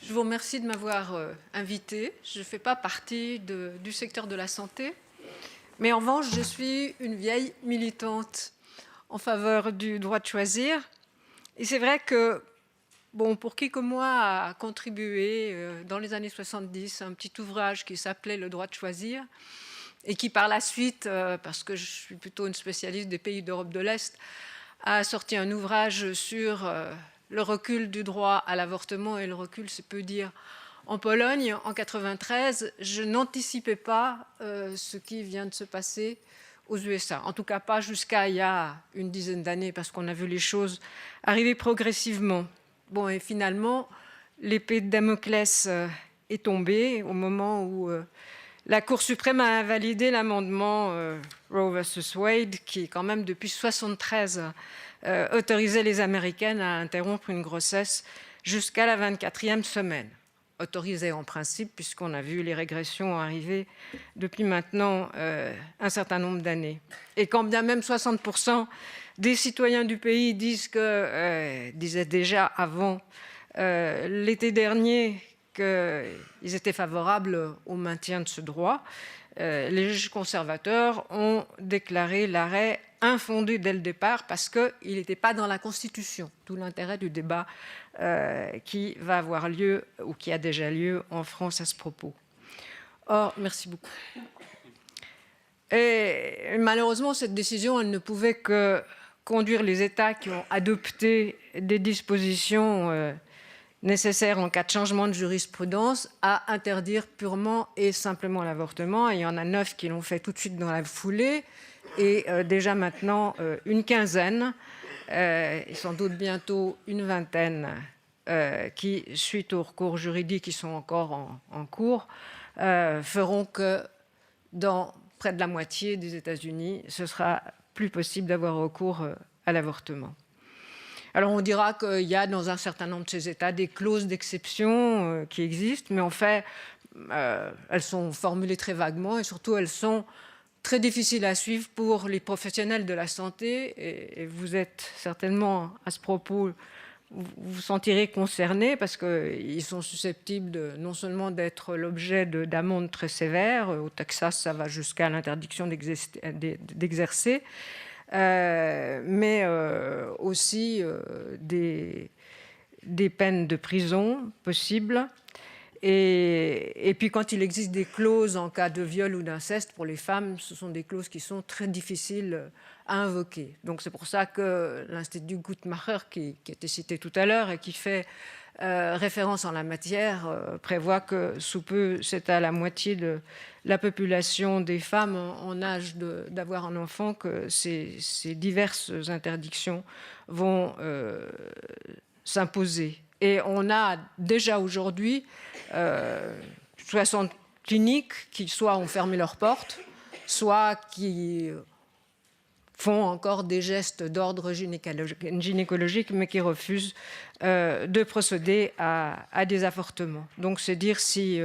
Je vous remercie de m'avoir invitée. Je ne fais pas partie du secteur de la santé, mais en revanche, je suis une vieille militante en faveur du droit de choisir. Et c'est vrai que, bon, pour qui comme moi a contribué dans les années 70 à un petit ouvrage qui s'appelait Le droit de choisir, et qui par la suite, parce que je suis plutôt une spécialiste des pays d'Europe de l'Est, a sorti un ouvrage sur le recul du droit à l'avortement, et le recul, c'est peu dire, en Pologne, en 1993, je n'anticipais pas ce qui vient de se passer aux USA. En tout cas, pas jusqu'à il y a une dizaine d'années, parce qu'on a vu les choses arriver progressivement. Bon, et finalement, l'épée de Damoclès est tombée au moment où la Cour suprême a invalidé l'amendement Roe versus Wade, qui, quand même, depuis 1973, autorisait les Américaines à interrompre une grossesse jusqu'à la 24e semaine. Autorisé en principe, puisqu'on a vu les régressions arriver depuis maintenant un certain nombre d'années. Et quand bien même 60% des citoyens du pays disaient déjà avant l'été dernier qu'ils étaient favorables au maintien de ce droit, les juges conservateurs ont déclaré l'arrêt infondé dès le départ parce qu'il n'était pas dans la Constitution. Tout l'intérêt du débat qui va avoir lieu ou qui a déjà lieu en France à ce propos. Or, merci beaucoup. Et malheureusement, cette décision, elle ne pouvait que conduire les États qui ont adopté des dispositions nécessaires en cas de changement de jurisprudence à interdire purement et simplement l'avortement. Il y en a 9 qui l'ont fait tout de suite dans la foulée et déjà maintenant une quinzaine et sans doute bientôt une vingtaine qui, suite aux recours juridiques qui sont encore en cours, feront que dans près de la moitié des États-Unis, ce sera plus possible d'avoir recours à l'avortement. Alors on dira qu'il y a dans un certain nombre de ces États des clauses d'exception qui existent, mais en fait, elles sont formulées très vaguement et surtout elles sont très difficiles à suivre pour les professionnels de la santé. Et vous êtes certainement à ce propos, vous vous sentirez concernés parce qu'ils sont susceptibles non seulement d'être l'objet d'amendes très sévères, au Texas ça va jusqu'à l'interdiction d'exercer, mais aussi des peines de prison possibles. Et puis quand il existe des clauses en cas de viol ou d'inceste, pour les femmes, ce sont des clauses qui sont très difficiles à invoquer. Donc c'est pour ça que l'Institut Guttmacher, qui a été cité tout à l'heure et qui fait référence en la matière, prévoit que sous peu, c'est à la moitié de la population des femmes en âge d'avoir un enfant que ces diverses interdictions vont s'imposer. Et on a déjà aujourd'hui 60 cliniques qui soit ont fermé leurs portes, soit qui font encore des gestes d'ordre gynécologique, mais qui refusent de procéder à des avortements. Donc c'est dire si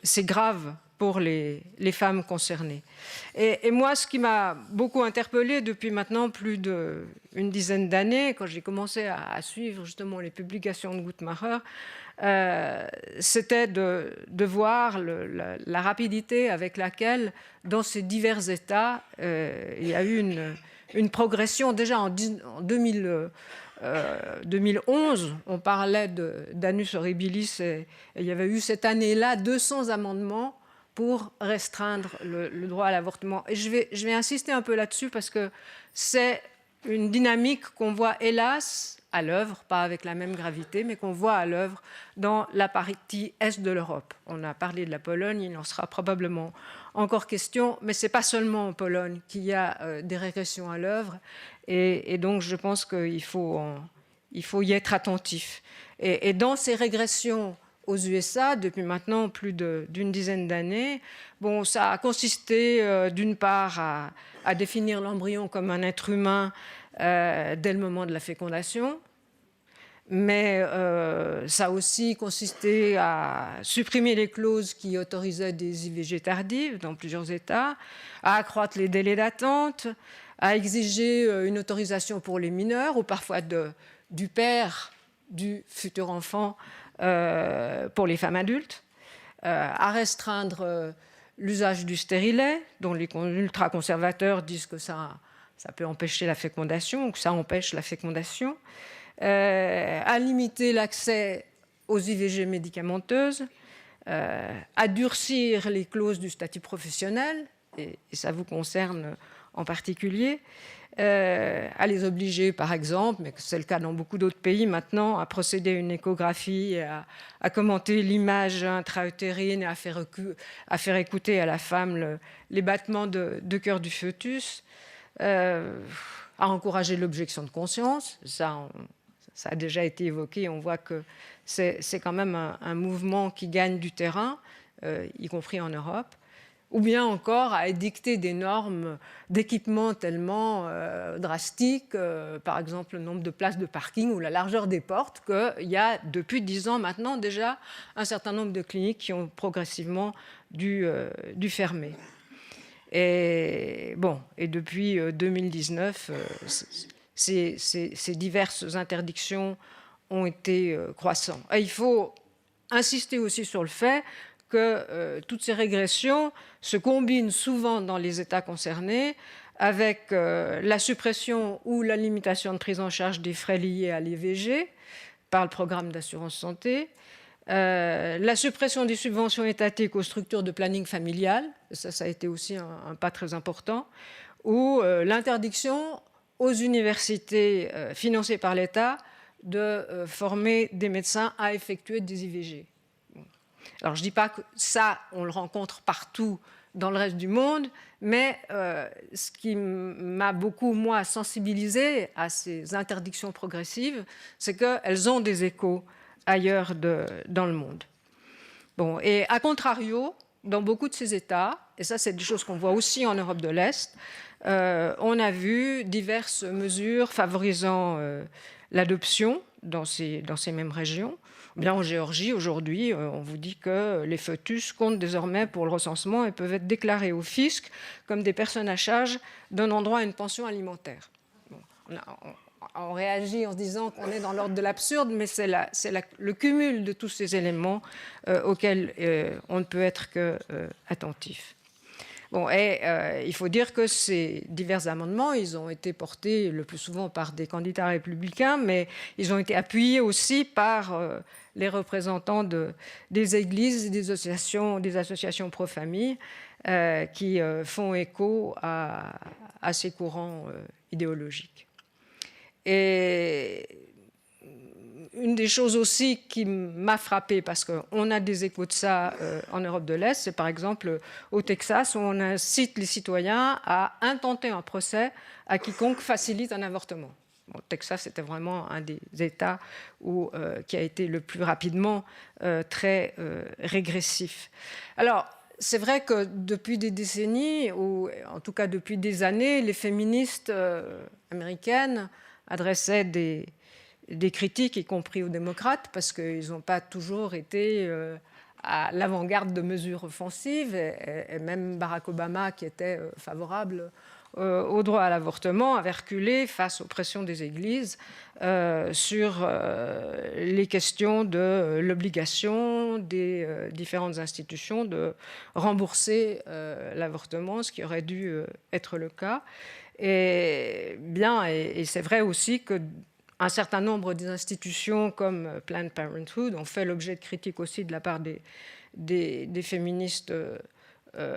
c'est grave pour les femmes concernées. Et moi, ce qui m'a beaucoup interpellée depuis maintenant plus d'une dizaine d'années, quand j'ai commencé à suivre justement les publications de Guttmacher, c'était de voir la rapidité avec laquelle, dans ces divers États, il y a eu une progression. Déjà en 2011, on parlait d'annus horribilis et il y avait eu cette année-là 200 amendements pour restreindre le droit à l'avortement. Et je vais insister un peu là-dessus parce que c'est une dynamique qu'on voit hélas à l'œuvre, pas avec la même gravité, mais qu'on voit à l'œuvre dans la partie est de l'Europe. On a parlé de la Pologne, il en sera probablement encore question, mais ce n'est pas seulement en Pologne qu'il y a des régressions à l'œuvre, et donc je pense qu'il faut y être attentif. Et dans ces régressions aux USA, depuis maintenant plus d'une dizaine d'années, bon, ça a consisté d'une part à définir l'embryon comme un être humain dès le moment de la fécondation, mais ça a aussi consisté à supprimer les clauses qui autorisaient des IVG tardives dans plusieurs États, à accroître les délais d'attente, à exiger une autorisation pour les mineurs ou parfois du père du futur enfant pour les femmes adultes, à restreindre l'usage du stérilet, dont les ultra-conservateurs disent que ça peut empêcher la fécondation, ou que ça empêche la fécondation, à limiter l'accès aux IVG médicamenteuses, à durcir les clauses du statut professionnel, et ça vous concerne en particulier, à les obliger, par exemple, mais c'est le cas dans beaucoup d'autres pays maintenant, à procéder à une échographie, à commenter l'image intra-utérine et à faire écouter à la femme les battements de cœur du fœtus, à encourager l'objection de conscience. Ça a déjà été évoqué, on voit que c'est quand même un mouvement qui gagne du terrain, y compris en Europe. Ou bien encore à édicter des normes d'équipement tellement drastiques, par exemple le nombre de places de parking ou la largeur des portes, qu'il y a depuis 10 ans maintenant déjà un certain nombre de cliniques qui ont progressivement dû fermer. Et depuis 2019, ces diverses interdictions ont été croissantes. Et il faut insister aussi sur le fait que toutes ces régressions se combinent souvent dans les États concernés avec la suppression ou la limitation de prise en charge des frais liés à l'IVG par le programme d'assurance santé, la suppression des subventions étatiques aux structures de planning familial, ça a été aussi un pas très important, ou l'interdiction aux universités financées par l'État de former des médecins à effectuer des IVG. Alors, je ne dis pas que ça, on le rencontre partout dans le reste du monde, mais ce qui m'a beaucoup, moi, sensibilisé à ces interdictions progressives, c'est qu'elles ont des échos ailleurs dans le monde. Bon, et à contrario, dans beaucoup de ces États, et ça, c'est des choses qu'on voit aussi en Europe de l'Est, on a vu diverses mesures favorisant l'adoption dans ces mêmes régions. Bien, en Géorgie, aujourd'hui, on vous dit que les fœtus comptent désormais pour le recensement et peuvent être déclarés au fisc comme des personnes à charge donnant droit à une pension alimentaire. Bon, on réagit en se disant qu'on est dans l'ordre de l'absurde, mais c'est le cumul de tous ces éléments auxquels on ne peut être qu'attentif. Bon, et il faut dire que ces divers amendements, ils ont été portés le plus souvent par des candidats républicains, mais ils ont été appuyés aussi par les représentants des églises et des associations pro-famille qui font écho à ces courants idéologiques. Et une des choses aussi qui m'a frappée, parce qu'on a des échos de ça en Europe de l'Est, c'est par exemple au Texas, où on incite les citoyens à intenter un procès à quiconque facilite un avortement. Bon, le Texas, c'était vraiment un des États qui a été le plus rapidement très régressif. Alors, c'est vrai que depuis des décennies, ou en tout cas depuis des années, les féministes américaines adressaient des critiques, y compris aux démocrates, parce qu'ils n'ont pas toujours été à l'avant-garde de mesures offensives, et même Barack Obama, qui était favorable au droit à l'avortement, avait reculé face aux pressions des églises sur les questions de l'obligation des différentes institutions de rembourser l'avortement, ce qui aurait dû être le cas. Et c'est vrai aussi que un certain nombre d'institutions comme Planned Parenthood ont fait l'objet de critiques aussi de la part des féministes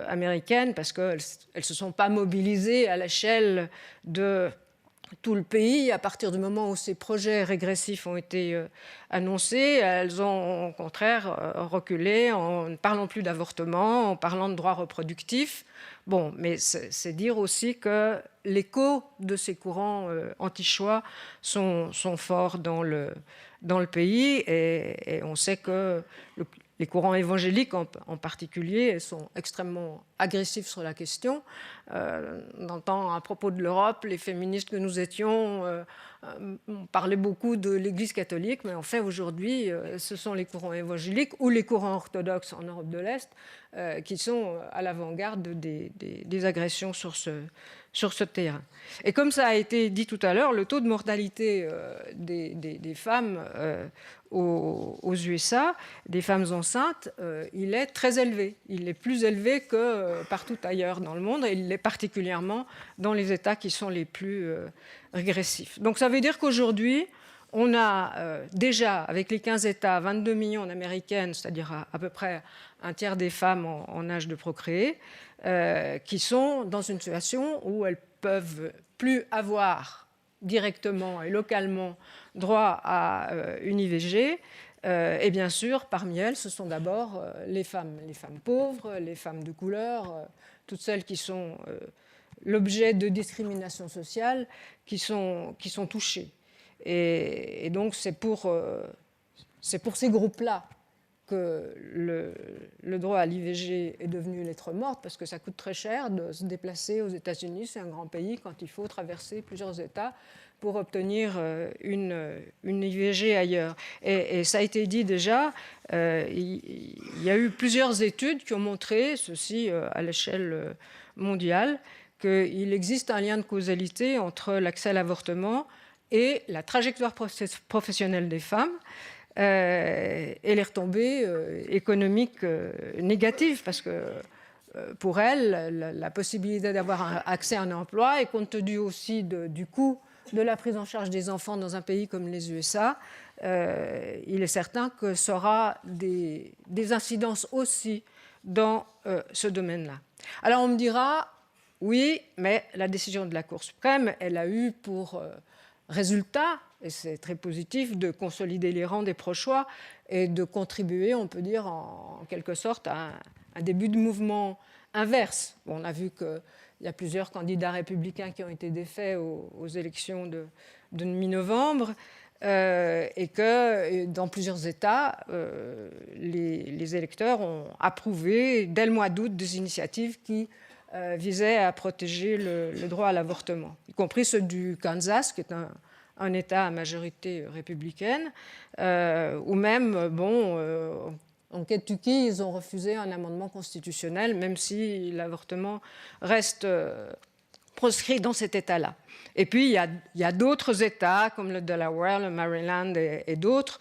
américaines, parce qu'elles ne se sont pas mobilisées à l'échelle de tout le pays. À partir du moment où ces projets régressifs ont été annoncés, elles ont au contraire reculé en ne parlant plus d'avortement, en parlant de droits reproductifs. Bon, mais c'est dire aussi que l'écho de ces courants anti-choix sont forts dans le pays, et on sait que les courants évangéliques en particulier sont extrêmement agressifs sur la question, Dans le temps, à propos de l'Europe, les féministes que nous étions on parlait beaucoup de l'Église catholique, mais en fait, aujourd'hui, ce sont les courants évangéliques ou les courants orthodoxes en Europe de l'Est qui sont à l'avant-garde des agressions sur ce terrain. Et comme ça a été dit tout à l'heure, le taux de mortalité des femmes aux USA, des femmes enceintes, il est très élevé. Il est plus élevé que partout ailleurs dans le monde, et il l'est particulièrement dans les États qui sont les plus régressifs. Donc ça veut dire qu'aujourd'hui, on a déjà, avec les 15 États, 22 millions d'Américaines, c'est-à-dire à peu près un tiers des femmes en âge de procréer, qui sont dans une situation où elles peuvent plus avoir directement et localement droit à une IVG. Et bien sûr, parmi elles, ce sont d'abord les femmes pauvres, les femmes de couleur, toutes celles qui sont l'objet de discrimination sociale, qui sont touchées. Et donc, c'est pour ces groupes-là que le droit à l'IVG est devenu lettre morte, parce que ça coûte très cher de se déplacer aux États-Unis, c'est un grand pays, quand il faut traverser plusieurs États pour obtenir une IVG ailleurs. Et ça a été dit déjà, il y a eu plusieurs études qui ont montré, ceci à l'échelle mondiale, qu'il existe un lien de causalité entre l'accès à l'avortement et la trajectoire professionnelle des femmes, et les retombées économiques négatives, parce que pour elles, la possibilité d'avoir accès à un emploi, et compte tenu aussi du coût de la prise en charge des enfants dans un pays comme les USA, il est certain que ça aura des incidences aussi dans ce domaine-là. Alors on me dira, oui, mais la décision de la Cour suprême, elle a eu pour résultat, et c'est très positif, de consolider les rangs des pro-choix et de contribuer, on peut dire, en quelque sorte, à un début de mouvement inverse. Bon, on a vu qu'il y a plusieurs candidats républicains qui ont été défaits aux élections de mi-novembre, et que dans plusieurs États, les électeurs ont approuvé, dès le mois d'août, des initiatives qui visaient à protéger le droit à l'avortement, y compris ceux du Kansas, qui est un État à majorité républicaine, ou même, en Kentucky, ils ont refusé un amendement constitutionnel, même si l'avortement reste proscrit dans cet État-là. Et puis, il y a d'autres États, comme le Delaware, le Maryland et d'autres,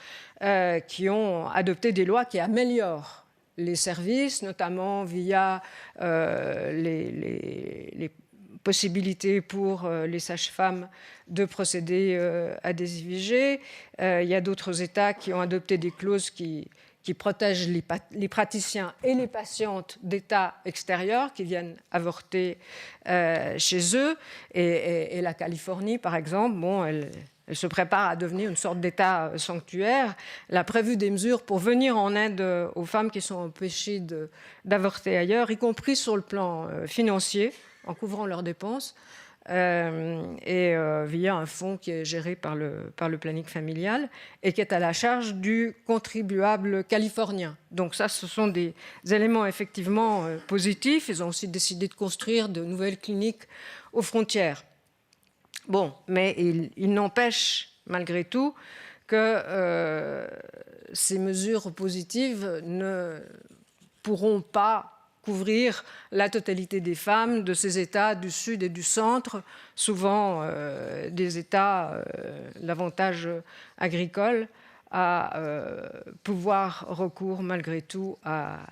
qui ont adopté des lois qui améliorent les services, notamment via les possibilités pour les sages-femmes de procéder à des IVG. Il y a d'autres États qui ont adopté des clauses qui protègent les praticiens et les patientes d'États extérieurs qui viennent avorter chez eux. Et la Californie, par exemple, elle se prépare à devenir une sorte d'État sanctuaire. Elle a prévu des mesures pour venir en aide aux femmes qui sont empêchées d'avorter ailleurs, y compris sur le plan financier, en couvrant leurs dépenses, et via un fonds qui est géré par le planning familial et qui est à la charge du contribuable californien. Donc ça, ce sont des éléments effectivement positifs. Ils ont aussi décidé de construire de nouvelles cliniques aux frontières. Bon, mais il n'empêche malgré tout que ces mesures positives ne pourront pas couvrir la totalité des femmes de ces États du Sud et du Centre, souvent des États davantage agricoles, à pouvoir recours malgré tout à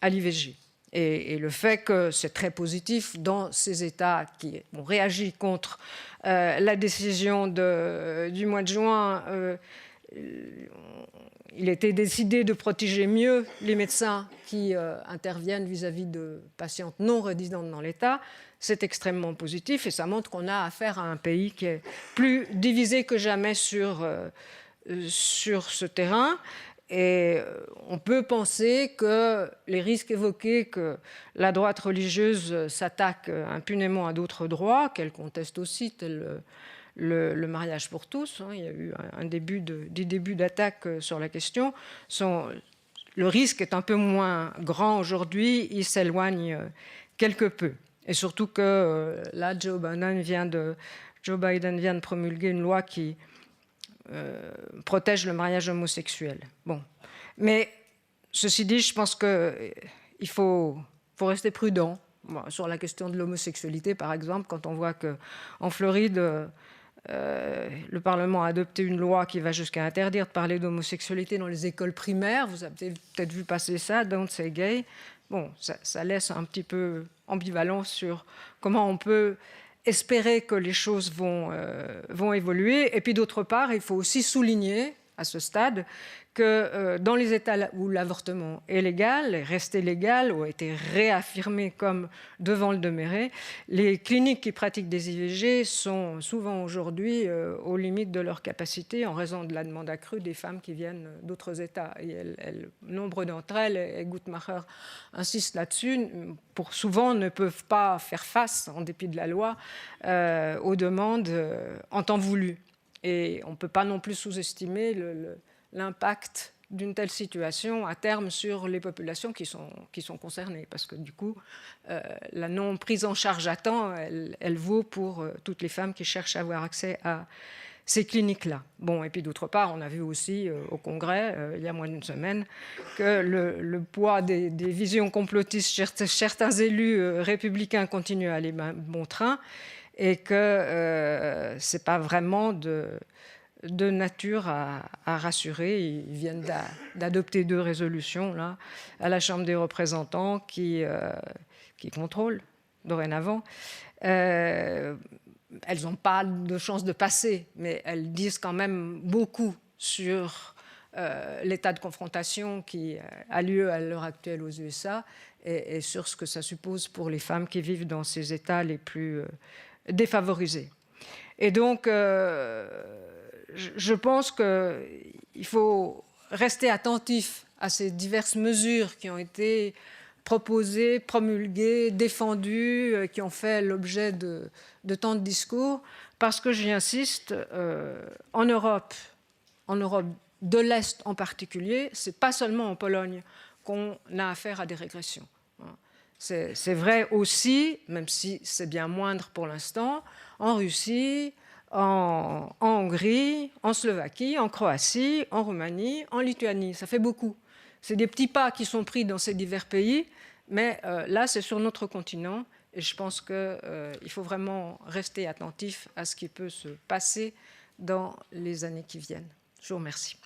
l'IVG. Et le fait que c'est très positif dans ces États qui ont réagi contre la décision du mois de juin, il était décidé de protéger mieux les médecins qui interviennent vis-à-vis de patientes non résidentes dans l'État. C'est extrêmement positif et ça montre qu'on a affaire à un pays qui est plus divisé que jamais sur ce terrain. Et on peut penser que les risques évoqués que la droite religieuse s'attaque impunément à d'autres droits, qu'elle conteste aussi, tel le mariage pour tous, il y a eu des débuts d'attaque sur la question, le risque est un peu moins grand aujourd'hui, il s'éloigne quelque peu. Et surtout que là, Joe Biden vient de promulguer une loi qui protège le mariage homosexuel. Bon. Mais ceci dit, je pense qu'il faut rester prudent. Bon, sur la question de l'homosexualité, par exemple, quand on voit qu'en Floride, le Parlement a adopté une loi qui va jusqu'à interdire de parler d'homosexualité dans les écoles primaires. Vous avez peut-être vu passer ça, Don't Say Gay. Bon, ça laisse un petit peu ambivalent sur comment on peut espérer que les choses vont évoluer. Et puis d'autre part, il faut aussi souligner à ce stade que dans les États où l'avortement est légal, est resté légal ou a été réaffirmé comme devant le demeurer, les cliniques qui pratiquent des IVG sont souvent aujourd'hui aux limites de leur capacité en raison de la demande accrue des femmes qui viennent d'autres États. Et nombre d'entre elles, et Guttmacher insiste là-dessus, pour souvent ne peuvent pas faire face, en dépit de la loi, aux demandes en temps voulu. Et on ne peut pas non plus sous-estimer l'impact d'une telle situation à terme sur les populations qui sont concernées. Parce que du coup, la non prise en charge à temps, elle vaut pour toutes les femmes qui cherchent à avoir accès à ces cliniques-là. Bon, et puis d'autre part, on a vu aussi au Congrès, il y a moins d'une semaine, que le poids des visions complotistes, certains élus républicains continuent à aller bon train, et que ce n'est pas vraiment de nature à rassurer. Ils viennent d'adopter 2 résolutions là, à la Chambre des représentants qui contrôlent dorénavant. Elles n'ont pas de chance de passer, mais elles disent quand même beaucoup sur l'état de confrontation qui a lieu à l'heure actuelle aux USA et sur ce que ça suppose pour les femmes qui vivent dans ces États les plus défavorisés. Et donc, je pense qu'il faut rester attentif à ces diverses mesures qui ont été proposées, promulguées, défendues, qui ont fait l'objet de tant de discours, parce que j'y insiste, en Europe de l'Est en particulier, ce n'est pas seulement en Pologne qu'on a affaire à des régressions. C'est vrai aussi, même si c'est bien moindre pour l'instant, en Russie, en Hongrie, en Slovaquie, en Croatie, en Roumanie, en Lituanie. Ça fait beaucoup. C'est des petits pas qui sont pris dans ces divers pays, mais là, c'est sur notre continent. Et je pense qu'il faut vraiment rester attentif à ce qui peut se passer dans les années qui viennent. Je vous remercie.